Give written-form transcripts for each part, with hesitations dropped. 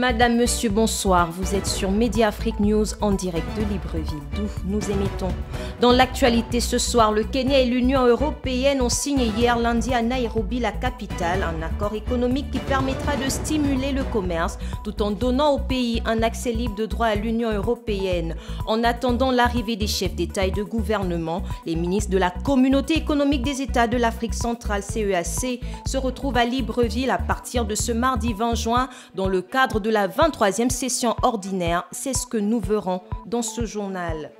Madame, Monsieur, bonsoir. Vous êtes sur Média Afrique News en direct de Libreville, d'où nous émettons. Dans l'actualité ce soir, le Kenya et l'Union européenne ont signé hier lundi à Nairobi, la capitale, un accord économique qui permettra de stimuler le commerce tout en donnant au pays un accès libre de droit à l'Union européenne. En attendant l'arrivée des chefs d'État et de gouvernement, les ministres de la Communauté économique des États de l'Afrique centrale, CEAC, se retrouvent à Libreville à partir de ce mardi 20 juin dans le cadre de la 23e session ordinaire. C'est ce que nous verrons dans ce journal.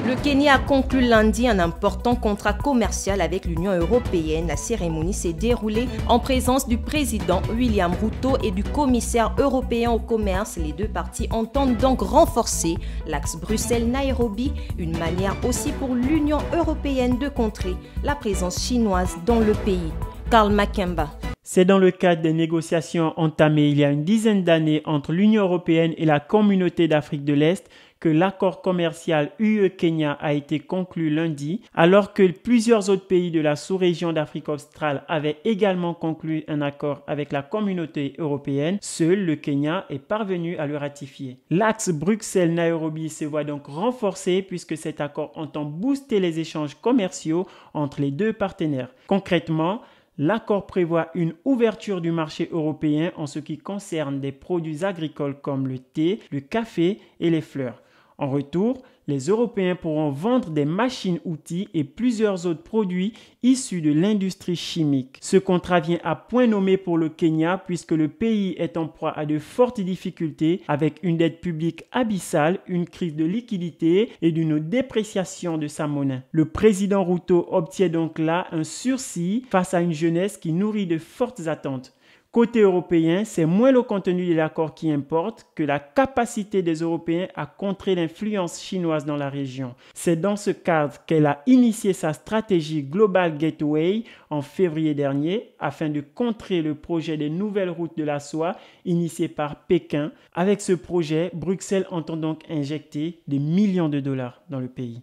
Le Kenya a conclu lundi un important contrat commercial avec l'Union européenne. La cérémonie s'est déroulée en présence du président William Ruto et du commissaire européen au commerce. Les deux parties entendent donc renforcer l'axe Bruxelles-Nairobi, une manière aussi pour l'Union européenne de contrer la présence chinoise dans le pays. Karl Makemba. C'est dans le cadre des négociations entamées il y a une dizaine d'années entre l'Union européenne et la Communauté d'Afrique de l'Est que l'accord commercial UE-Kenya a été conclu lundi, alors que plusieurs autres pays de la sous-région d'Afrique australe avaient également conclu un accord avec la Communauté européenne. Seul le Kenya est parvenu à le ratifier. L'axe Bruxelles-Nairobi se voit donc renforcé puisque cet accord entend booster les échanges commerciaux entre les deux partenaires. Concrètement, l'accord prévoit une ouverture du marché européen en ce qui concerne des produits agricoles comme le thé, le café et les fleurs. En retour, les Européens pourront vendre des machines-outils et plusieurs autres produits issus de l'industrie chimique. Ce contrat vient à point nommé pour le Kenya puisque le pays est en proie à de fortes difficultés avec une dette publique abyssale, une crise de liquidité et d'une dépréciation de sa monnaie. Le président Ruto obtient donc là un sursis face à une jeunesse qui nourrit de fortes attentes. Côté européen, c'est moins le contenu de l'accord qui importe que la capacité des Européens à contrer l'influence chinoise dans la région. C'est dans ce cadre qu'elle a initié sa stratégie Global Gateway en février dernier afin de contrer le projet des nouvelles routes de la soie initié par Pékin. Avec ce projet, Bruxelles entend donc injecter des millions de dollars dans le pays.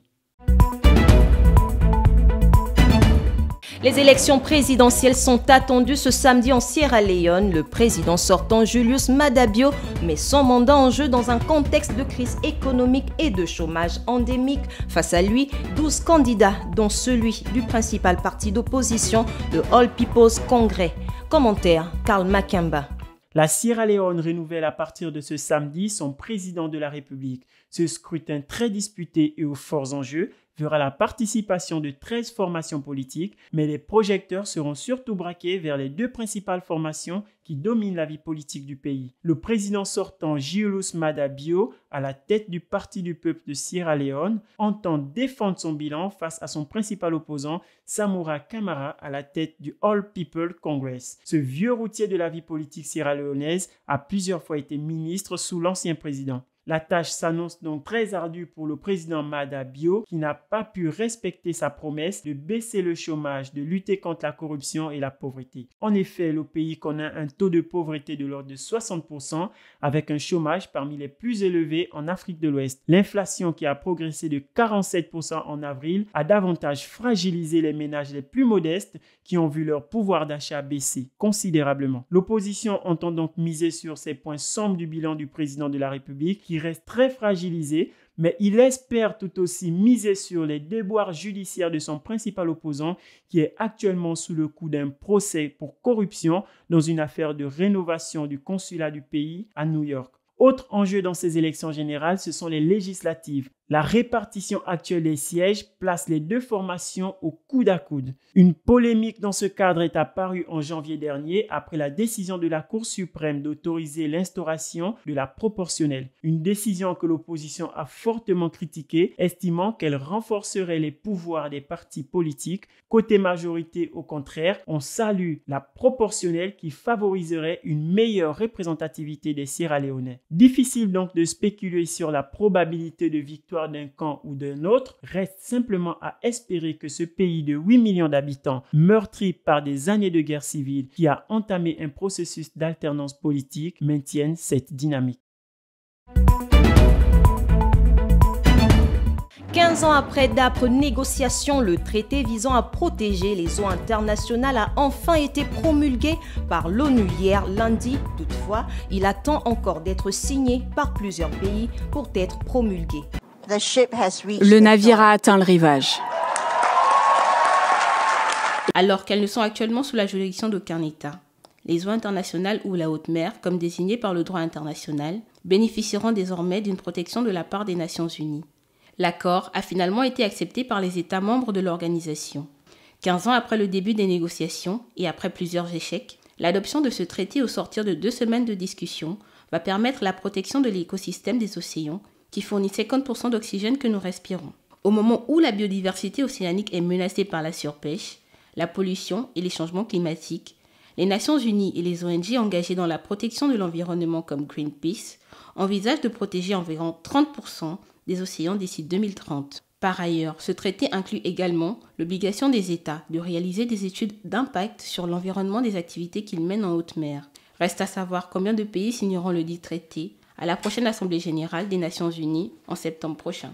Les élections présidentielles sont attendues ce samedi en Sierra Leone. Le président sortant Julius Maada Bio met son mandat en jeu dans un contexte de crise économique et de chômage endémique. Face à lui, 12 candidats, dont celui du principal parti d'opposition, le All People's Congress. Commentaire, Karl Makemba. La Sierra Leone renouvelle à partir de ce samedi son président de la République. Ce scrutin très disputé et aux forts enjeux verra la participation de 13 formations politiques, mais les projecteurs seront surtout braqués vers les deux principales formations qui dominent la vie politique du pays. Le président sortant Julius Maada Bio, à la tête du Parti du peuple de Sierra Leone, entend défendre son bilan face à son principal opposant, Samura Kamara, à la tête du All People Congress. Ce vieux routier de la vie politique sierra-léonaise a plusieurs fois été ministre sous l'ancien président. La tâche s'annonce donc très ardue pour le président Maada Bio qui n'a pas pu respecter sa promesse de baisser le chômage, de lutter contre la corruption et la pauvreté. En effet, le pays connaît un taux de pauvreté de l'ordre de 60% avec un chômage parmi les plus élevés en Afrique de l'Ouest. L'inflation qui a progressé de 47% en avril a davantage fragilisé les ménages les plus modestes qui ont vu leur pouvoir d'achat baisser considérablement. L'opposition entend donc miser sur ces points sombres du bilan du président de la République qui reste très fragilisé, mais il espère tout aussi miser sur les déboires judiciaires de son principal opposant qui est actuellement sous le coup d'un procès pour corruption dans une affaire de rénovation du consulat du pays à New York. Autre enjeu dans ces élections générales, ce sont les législatives. La répartition actuelle des sièges place les deux formations au coude à coude. Une polémique dans ce cadre est apparue en janvier dernier après la décision de la Cour suprême d'autoriser l'instauration de la proportionnelle. Une décision que l'opposition a fortement critiquée, estimant qu'elle renforcerait les pouvoirs des partis politiques. Côté majorité, au contraire, on salue la proportionnelle qui favoriserait une meilleure représentativité des Sierra-Léonais. Difficile donc de spéculer sur la probabilité de victoire d'un camp ou d'un autre, reste simplement à espérer que ce pays de 8 millions d'habitants, meurtri par des années de guerre civile, qui a entamé un processus d'alternance politique, maintienne cette dynamique. 15 ans après d'âpres négociations, le traité visant à protéger les eaux internationales a enfin été promulgué par l'ONU hier lundi. Toutefois, il attend encore d'être signé par plusieurs pays pour être promulgué. Le navire a atteint le rivage. Alors qu'elles ne sont actuellement sous la juridiction d'aucun État, les eaux internationales ou la haute mer, comme désignées par le droit international, bénéficieront désormais d'une protection de la part des Nations Unies. L'accord a finalement été accepté par les États membres de l'organisation. 15 ans après le début des négociations et après plusieurs échecs, l'adoption de ce traité au sortir de 2 semaines de discussion va permettre la protection de l'écosystème des océans qui fournit 50% d'oxygène que nous respirons. Au moment où la biodiversité océanique est menacée par la surpêche, la pollution et les changements climatiques, les Nations Unies et les ONG engagées dans la protection de l'environnement comme Greenpeace envisagent de protéger environ 30% des océans d'ici 2030. Par ailleurs, ce traité inclut également l'obligation des États de réaliser des études d'impact sur l'environnement des activités qu'ils mènent en haute mer. Reste à savoir combien de pays signeront le dit traité à la prochaine Assemblée générale des Nations Unies en septembre prochain.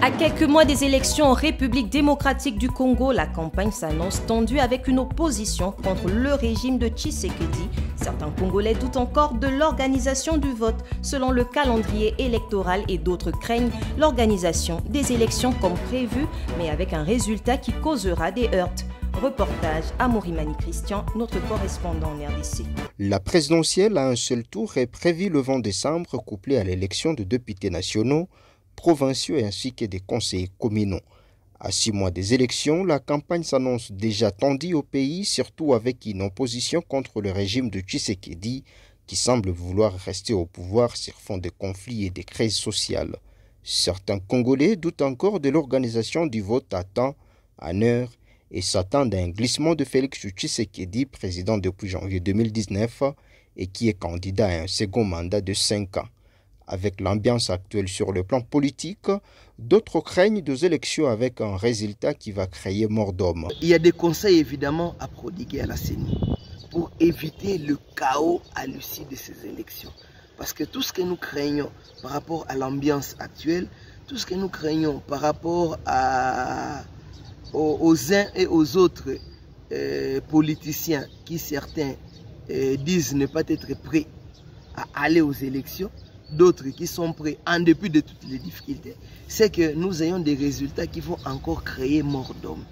À quelques mois des élections en République démocratique du Congo, la campagne s'annonce tendue avec une opposition contre le régime de Tshisekedi. Certains Congolais doutent encore de l'organisation du vote selon le calendrier électoral et d'autres craignent l'organisation des élections comme prévu, mais avec un résultat qui causera des heurts. Reportage à Mourimani Christian, notre correspondant en RDC. La présidentielle à un seul tour est prévue le 20 décembre, couplée à l'élection de députés nationaux, provinciaux ainsi que des conseillers communaux. À 6 mois des élections, la campagne s'annonce déjà tendue au pays, surtout avec une opposition contre le régime de Tshisekedi qui semble vouloir rester au pouvoir sur fond de conflits et de crises sociales. Certains Congolais doutent encore de l'organisation du vote à temps, en heure, et s'attendent à un glissement de Félix Tshisekedi, président depuis janvier 2019 et qui est candidat à un second mandat de 5 ans. Avec l'ambiance actuelle sur le plan politique, d'autres craignent des élections avec un résultat qui va créer mort d'homme. Il y a des conseils évidemment à prodiguer à la CENI pour éviter le chaos à l'issue de ces élections. Parce que tout ce que nous craignons par rapport à l'ambiance actuelle, tout ce que nous craignons par rapport aux uns et aux autres politiciens qui certains disent ne pas être prêts à aller aux élections, d'autres qui sont prêts en dépit de toutes les difficultés, c'est que nous ayons des résultats qui vont encore créer mort d'homme.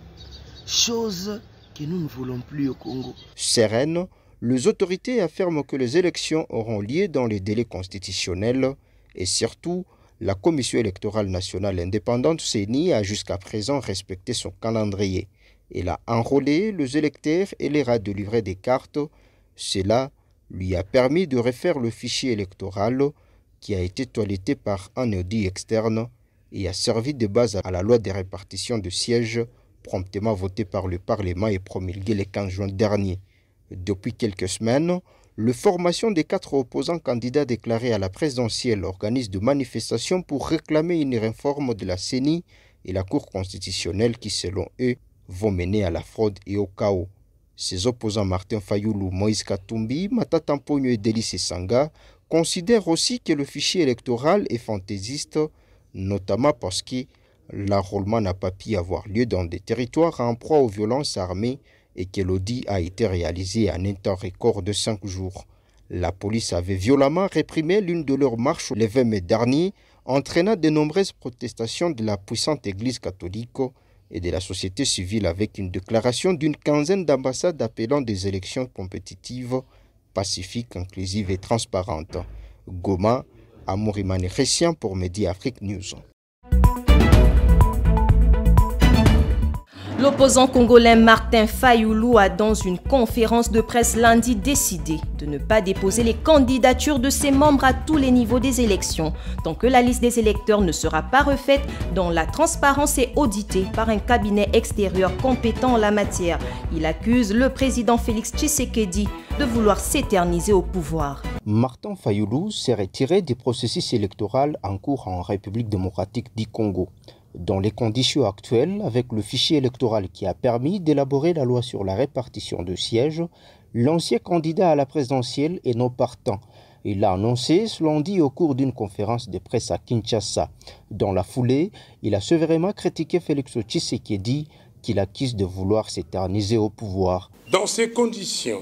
Chose que nous ne voulons plus au Congo. Sereine, les autorités affirment que les élections auront lieu dans les délais constitutionnels et surtout, la Commission électorale nationale indépendante CENI a jusqu'à présent respecté son calendrier. Elle a enrôlé les électeurs et leur a délivré des cartes. Cela lui a permis de refaire le fichier électoral qui a été toiletté par un audit externe et a servi de base à la loi de répartition de sièges promptement votée par le Parlement et promulguée le 15 juin dernier. Depuis quelques semaines, la formation des 4 opposants candidats déclarés à la présidentielle organise des manifestations pour réclamer une réforme de la CENI et la Cour constitutionnelle qui, selon eux, vont mener à la fraude et au chaos. Ces opposants Martin Fayoulou, Moïse Katumbi, Matata Mpogno et Délice Sanga considèrent aussi que le fichier électoral est fantaisiste, notamment parce que l'enrôlement n'a pas pu avoir lieu dans des territoires en proie aux violences armées et que l'audit a été réalisé en un temps record de 5 jours. La police avait violemment réprimé l'une de leurs marches le 20 mai dernier, entraînant de nombreuses protestations de la puissante Église catholique et de la société civile avec une déclaration d'une quinzaine d'ambassades appelant des élections compétitives, pacifiques, inclusives et transparentes. Goma, Amourimane Christian pour Média Afrique News. L'opposant congolais Martin Fayoulou a dans une conférence de presse lundi décidé de ne pas déposer les candidatures de ses membres à tous les niveaux des élections tant que la liste des électeurs ne sera pas refaite dont la transparence est auditée par un cabinet extérieur compétent en la matière. Il accuse le président Félix Tshisekedi de vouloir s'éterniser au pouvoir. Martin Fayoulou s'est retiré du processus électoral en cours en République démocratique du Congo. Dans les conditions actuelles, avec le fichier électoral qui a permis d'élaborer la loi sur la répartition de sièges, l'ancien candidat à la présidentielle et non partant, Il l'a annoncé ce lundi au cours d'une conférence de presse à Kinshasa. Dans la foulée, il a sévèrement critiqué Félix Tshisekedi, qu'il accuse de vouloir s'éterniser au pouvoir. Dans ces conditions,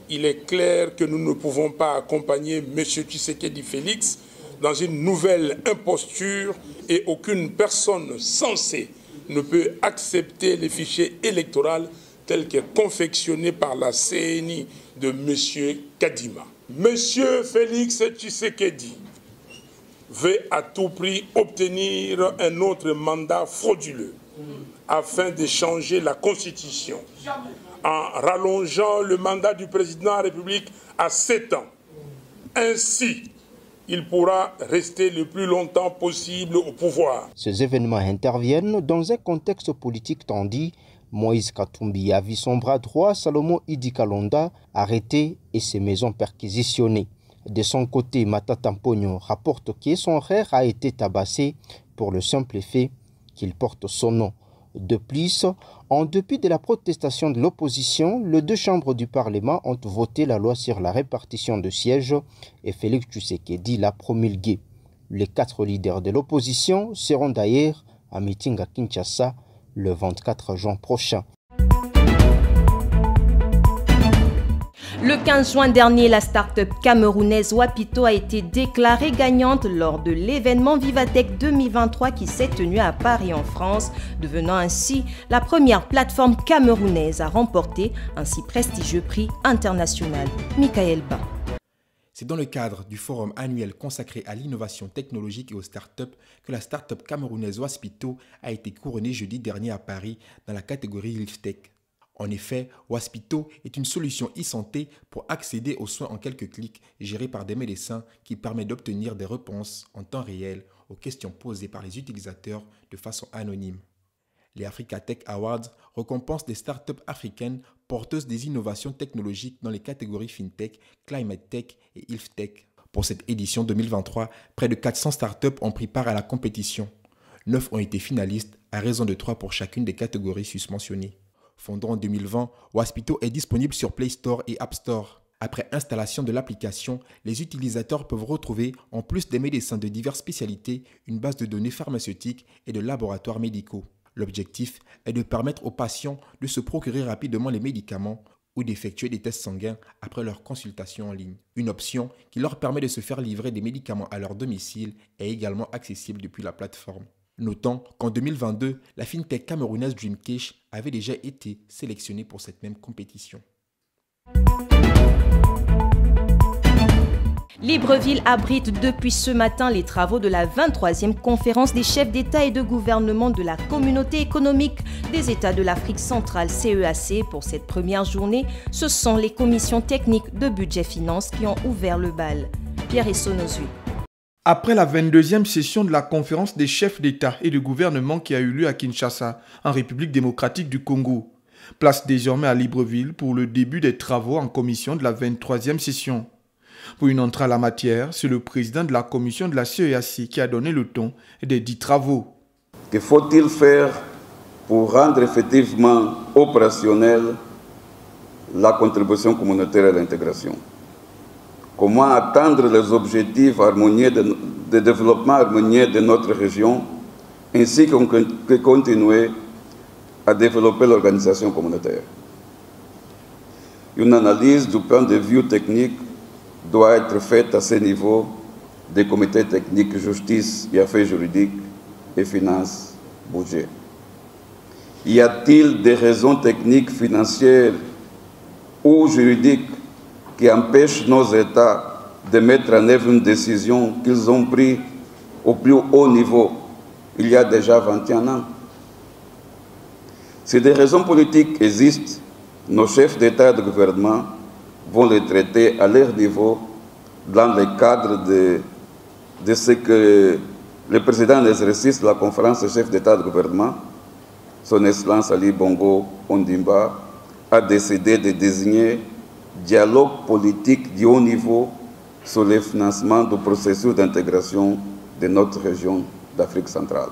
il est clair que nous ne pouvons pas accompagner M. Tshisekedi Félix dans une nouvelle imposture et aucune personne censée ne peut accepter les fichiers électoraux tels que confectionnés par la CNI de M. Kadima. M. Félix Tshisekedi veut à tout prix obtenir un autre mandat frauduleux afin de changer la Constitution en rallongeant le mandat du président de la République à 7 ans. Ainsi, il pourra rester le plus longtemps possible au pouvoir. Ces événements interviennent dans un contexte politique tendu. Moïse Katumbi a vu son bras droit, Salomon Idi Kalonda, arrêté et ses maisons perquisitionnées. De son côté, Matata Mpogno rapporte que son frère a été tabassé pour le simple fait qu'il porte son nom. De plus, en dépit de la protestation de l'opposition, les deux chambres du Parlement ont voté la loi sur la répartition de sièges et Félix Tshisekedi l'a promulguée. Les 4 leaders de l'opposition seront d'ailleurs à meeting à Kinshasa le 24 juin prochain. Le 15 juin dernier, la start-up camerounaise Wapito a été déclarée gagnante lors de l'événement Vivatech 2023 qui s'est tenu à Paris en France, devenant ainsi la première plateforme camerounaise à remporter un si prestigieux prix international. Michael Ba. C'est dans le cadre du forum annuel consacré à l'innovation technologique et aux startups que la start-up camerounaise Wapito a été couronnée jeudi dernier à Paris dans la catégorie LiftTech. En effet, Wapito est une solution e-santé pour accéder aux soins en quelques clics gérés par des médecins qui permet d'obtenir des réponses en temps réel aux questions posées par les utilisateurs de façon anonyme. Les Africa Tech Awards récompensent des startups africaines porteuses des innovations technologiques dans les catégories FinTech, Climate Tech et HealthTech. Pour cette édition 2023, près de 400 startups ont pris part à la compétition. 9 ont été finalistes à raison de 3 pour chacune des catégories susmentionnées. Fondé en 2020, Wapito est disponible sur Play Store et App Store. Après installation de l'application, les utilisateurs peuvent retrouver, en plus des médecins de diverses spécialités, une base de données pharmaceutiques et de laboratoires médicaux. L'objectif est de permettre aux patients de se procurer rapidement les médicaments ou d'effectuer des tests sanguins après leur consultation en ligne. Une option qui leur permet de se faire livrer des médicaments à leur domicile est également accessible depuis la plateforme. Notons qu'en 2022, la fintech camerounaise Dreamcash avait déjà été sélectionnée pour cette même compétition. Libreville abrite depuis ce matin les travaux de la 23e conférence des chefs d'État et de gouvernement de la Communauté économique des États de l'Afrique centrale CEAC. Pour cette première journée, ce sont les commissions techniques de budget-finance qui ont ouvert le bal. Pierre Essonozui. Après la 22e session de la conférence des chefs d'État et de gouvernement qui a eu lieu à Kinshasa, en République démocratique du Congo, place désormais à Libreville pour le début des travaux en commission de la 23e session. Pour une entrée à la matière, c'est le président de la commission de la CEAC qui a donné le ton des 10 travaux. Que faut-il faire pour rendre effectivement opérationnelle la contribution communautaire à l'intégration? Comment atteindre les objectifs harmonieux de développement harmonieux de notre région, ainsi que continuer à développer l'organisation communautaire. Une analyse du point de vue technique doit être faite à ce niveau des comités techniques justice et affaires juridiques et finances, budget. Y a-t-il des raisons techniques, financières ou juridiques qui empêchent nos États de mettre en œuvre une décision qu'ils ont prise au plus haut niveau il y a déjà 21 ans? Si des raisons politiques existent, nos chefs d'État et de gouvernement vont les traiter à leur niveau dans le cadre de ce que le président en exercice de la conférence des chefs d'État et de gouvernement, son Excellence Ali Bongo Ondimba, a décidé de désigner dialogue politique du haut niveau sur le financement du processus d'intégration de notre région d'Afrique centrale.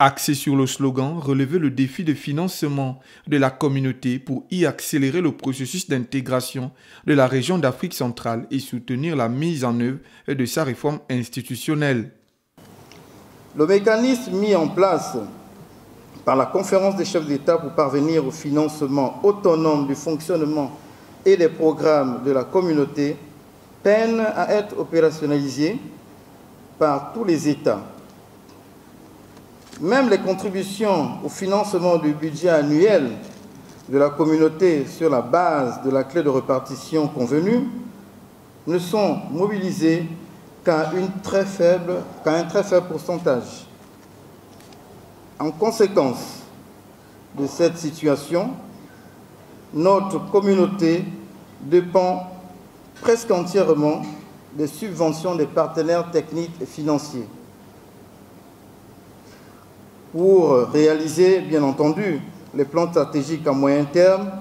Axé sur le slogan « Relever le défi de financement de la communauté pour y accélérer le processus d'intégration de la région d'Afrique centrale et soutenir la mise en œuvre de sa réforme institutionnelle ». Le mécanisme mis en place par la conférence des chefs d'État pour parvenir au financement autonome du fonctionnement et des programmes de la communauté peine à être opérationnalisé par tous les États. Même les contributions au financement du budget annuel de la communauté sur la base de la clé de répartition convenue ne sont mobilisées qu'à un très faible pourcentage. En conséquence de cette situation, notre communauté dépend presque entièrement des subventions des partenaires techniques et financiers. Pour réaliser, bien entendu, les plans stratégiques à moyen terme,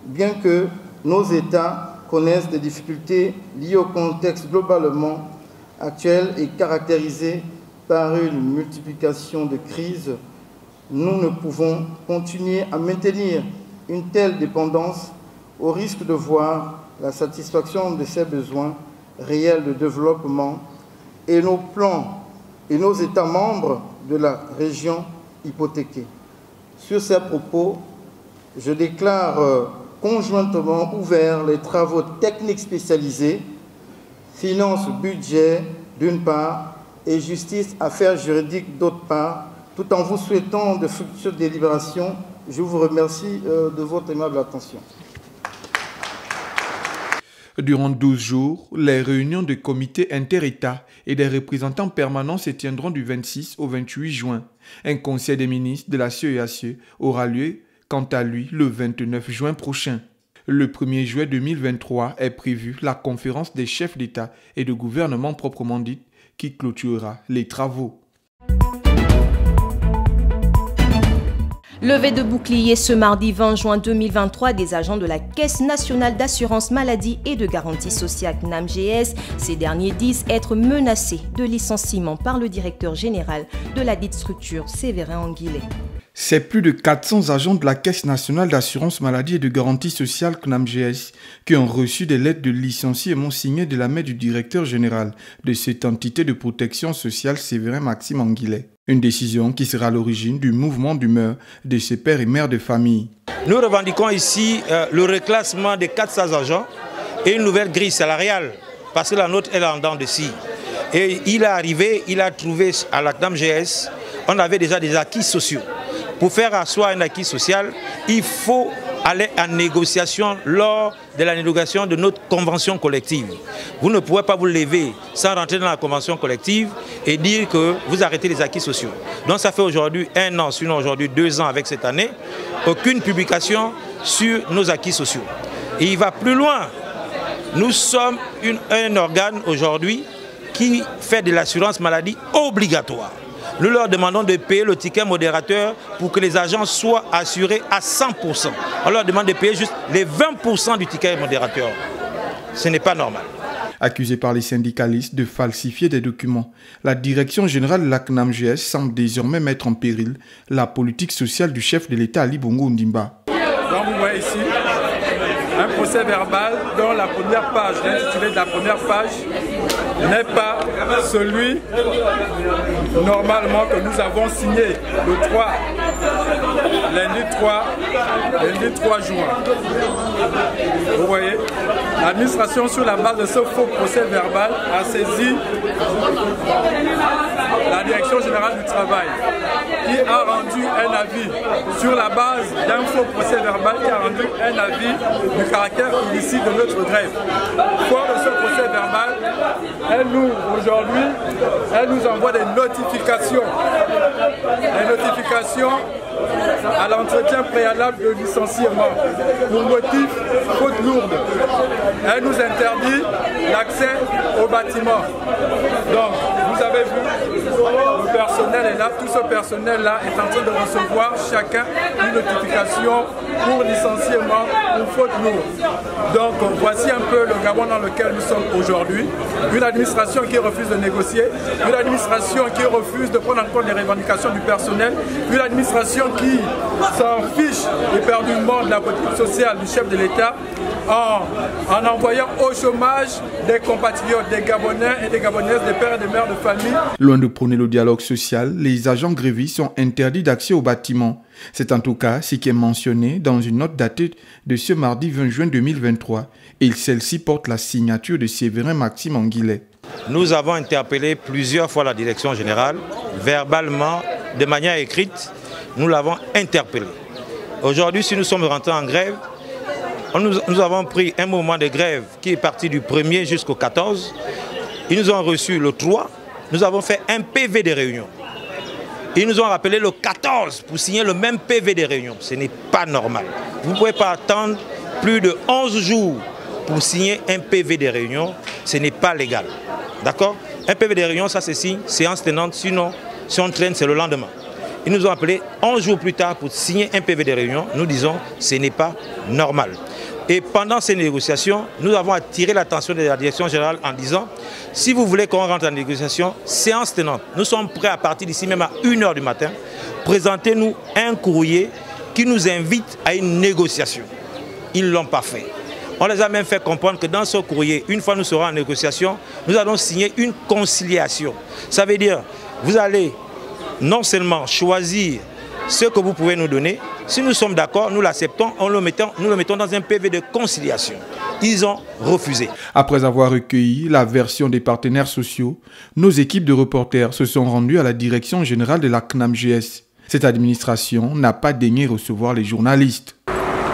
bien que nos États connaissent des difficultés liées au contexte globalement actuel et caractérisé par une multiplication de crises, nous ne pouvons continuer à maintenir une telle dépendance au risque de voir la satisfaction de ces besoins réels de développement et nos plans et nos États membres de la région hypothéqués. Sur ces propos, je déclare conjointement ouverts les travaux techniques spécialisés, finances, budget d'une part et justice, affaires juridiques d'autre part, tout en vous souhaitant de fructueuses délibérations. Je vous remercie de votre aimable attention. Durant 12 jours, les réunions de comités inter-États et des représentants permanents se tiendront du 26 au 28 juin. Un conseil des ministres de la CEAC aura lieu, quant à lui, le 29 juin prochain. Le 1er juillet 2023 est prévu la conférence des chefs d'État et de gouvernement proprement dite qui clôturera les travaux. Levée de bouclier ce mardi 20 juin 2023 des agents de la Caisse nationale d'assurance maladie et de garantie sociale CNAMGS. Ces derniers disent être menacés de licenciement par le directeur général de la dite structure, Séverin Anguillet. C'est plus de 400 agents de la Caisse nationale d'assurance maladie et de garantie sociale CNAMGS qui ont reçu des lettres de licenciement signées de la main du directeur général de cette entité de protection sociale, Séverin Maxime Anguillet. Une décision qui sera à l'origine du mouvement d'humeur de ces pères et mères de famille. Nous revendiquons ici le reclassement des 400 agents et une nouvelle grille salariale, parce que la nôtre est en dents de scie. Et il est arrivé, il a trouvé à la CNAMGS, on avait déjà des acquis sociaux. Pour faire asseoir un acquis social, il faut aller en négociation lors de la négociation de notre convention collective. Vous ne pouvez pas vous lever sans rentrer dans la convention collective et dire que vous arrêtez les acquis sociaux. Donc ça fait aujourd'hui 1 an, sinon aujourd'hui 2 ans avec cette année, aucune publication sur nos acquis sociaux. Et il va plus loin. Nous sommes un organe aujourd'hui qui fait de l'assurance maladie obligatoire. Nous leur demandons de payer le ticket modérateur pour que les agents soient assurés à 100%. On leur demande de payer juste les 20% du ticket modérateur. Ce n'est pas normal. Accusé par les syndicalistes de falsifier des documents, la direction générale de la CNAMGS semble désormais mettre en péril la politique sociale du chef de l'État Ali Bongo Ondimba. Donc vous voyez ici un procès verbal dont la première page, l'intitulé de la première page, n'est pas celui normalement que nous avons signé le 3, lundi 3 juin. Vous voyez, l'administration sur la base de ce faux procès verbal a saisi la direction générale du travail qui a rendu un avis sur la base d'un faux procès verbal qui a rendu un avis du caractère illicite de notre grève. Fort de ce procès verbal, elle nous envoie des notifications à l'entretien préalable de licenciement pour motif faute lourde. Elle nous interdit l'accès au bâtiment. Donc, vous vous avez vu, le personnel est là. Tout ce personnel-là est en train de recevoir chacun une notification pour licenciement ou faute lourde. Donc voici un peu le Gabon dans lequel nous sommes aujourd'hui. Une administration qui refuse de négocier, une administration qui refuse de prendre en compte les revendications du personnel, une administration qui s'en fiche éperdument de la politique sociale du chef de l'État en envoyant au chômage des compatriotes, des Gabonais et des Gabonaises, des pères et des mères de famille. Loin de prôner le dialogue social, les agents grévistes sont interdits d'accès aux bâtiments. C'est en tout cas ce qui est mentionné dans une note datée de ce mardi 20 juin 2023. Et celle-ci porte la signature de Séverin Maxime Anguillet. Nous avons interpellé plusieurs fois la direction générale, verbalement, de manière écrite, nous l'avons interpellé. Aujourd'hui, si nous sommes rentrés en grève, nous avons pris un moment de grève qui est parti du 1er jusqu'au 14. Ils nous ont reçus le 3. Nous avons fait un PV de réunion. Ils nous ont rappelé le 14 pour signer le même PV de réunion. Ce n'est pas normal. Vous ne pouvez pas attendre plus de 11 jours pour signer un PV de réunion. Ce n'est pas légal. D'accord? Un PV de réunion, ça se signe, séance tenante. Sinon, si on traîne, c'est le lendemain. Ils nous ont appelé 11 jours plus tard pour signer un PV de réunion. Nous disons ce n'est pas normal. Et pendant ces négociations, nous avons attiré l'attention de la direction générale en disant si vous voulez qu'on rentre en négociation, séance tenante. Nous sommes prêts à partir d'ici même à 1 h du matin. Présentez-nous un courrier qui nous invite à une négociation. Ils ne l'ont pas fait. On les a même fait comprendre que dans ce courrier, une fois nous serons en négociation, nous allons signer une conciliation. Ça veut dire, vous allez non seulement choisir ce que vous pouvez nous donner, si nous sommes d'accord, nous l'acceptons, nous le mettons dans un PV de conciliation. Ils ont refusé. Après avoir recueilli la version des partenaires sociaux, nos équipes de reporters se sont rendues à la direction générale de la CNAMGS. Cette administration n'a pas daigné recevoir les journalistes.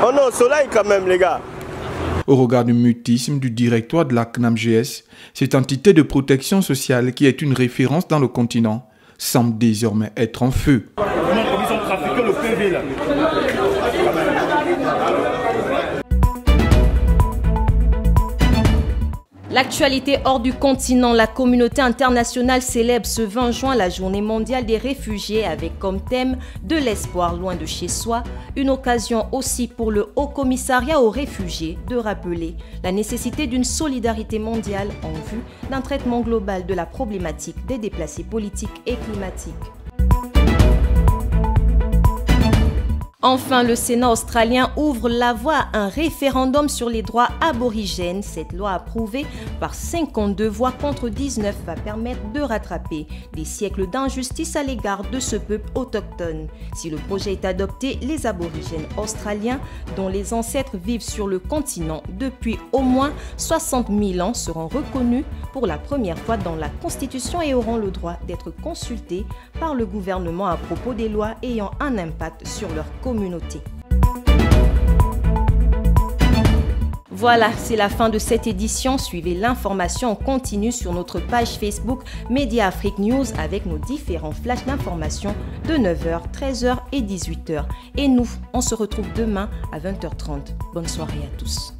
Oh non, soleil quand même les gars. Au regard du mutisme du directoire de la CNAMGS, cette entité de protection sociale qui est une référence dans le continent semble désormais être en feu. Ils ont trafiqué le PV là. L'actualité hors du continent, la communauté internationale célèbre ce 20 juin la journée mondiale des réfugiés avec comme thème de l'espoir loin de chez soi, une occasion aussi pour le Haut Commissariat aux réfugiés de rappeler la nécessité d'une solidarité mondiale en vue d'un traitement global de la problématique des déplacés politiques et climatiques. Enfin, le Sénat australien ouvre la voie à un référendum sur les droits aborigènes. Cette loi approuvée par 52 voix contre 19 va permettre de rattraper des siècles d'injustice à l'égard de ce peuple autochtone. Si le projet est adopté, les aborigènes australiens, dont les ancêtres vivent sur le continent depuis au moins 60 000 ans, seront reconnus pour la première fois dans la Constitution et auront le droit d'être consultés par le gouvernement à propos des lois ayant un impact sur leur communauté. Voilà, c'est la fin de cette édition. Suivez l'information en continu sur notre page Facebook Média Afrique News avec nos différents flashs d'informations de 9h, 13h et 18h. Et nous, on se retrouve demain à 20h30. Bonne soirée à tous.